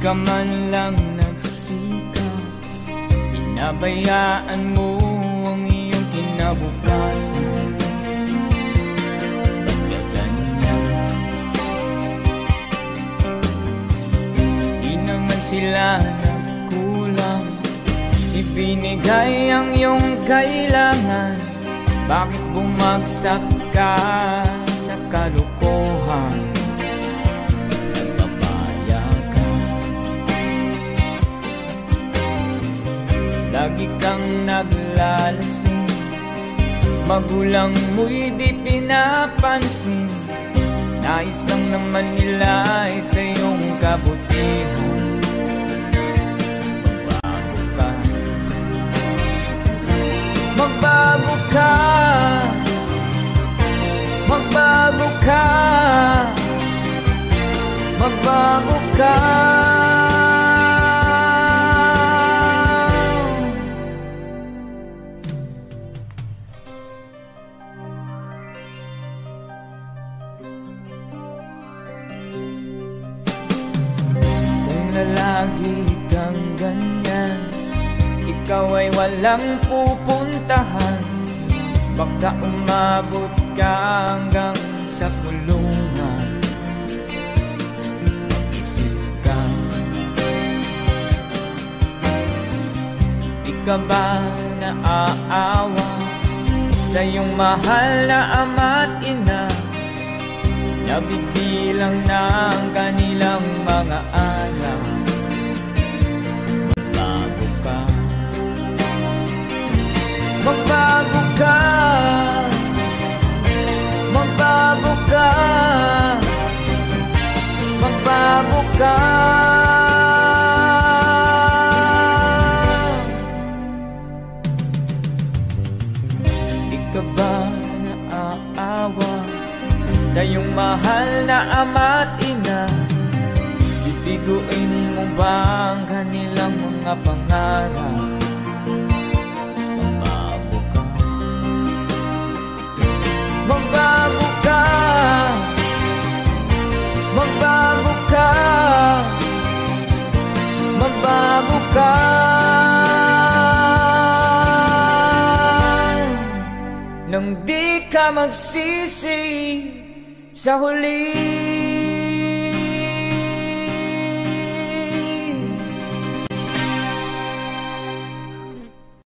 ka man lang nagsikap, pinabayaan mo ang iyong kinabukasan. Pagkaganyan, di naman sila nagkulang, ibinigay ang iyong kailangan. Bakit bumagsak ka sa kalokohan? Nagpapaya ka, lagi kang naglalasing, magulang mo'y di pinapansin. Nais lang naman nila ay sa iyong kabutihan. Magbago ka, magbago ka, magbago ka. Kung lalagi kang ganyan, ikaw ay walang pupuntahan. Baka umabot ka hanggang sa kulungan. Mag-isip ka, di ka ba naaawa sa iyong mahal na ama't ina? Nabibilang na ang kanilang mga anak. Magbago ka, magbago ka, magbago ka. Di ka ba naaawa sa iyong mahal na ama't ina? Bibiguin mo ba ang kanilang mga pangarap? Magbago ka, magbago ka, magbago ka. Nang di ka magsisi sa huli.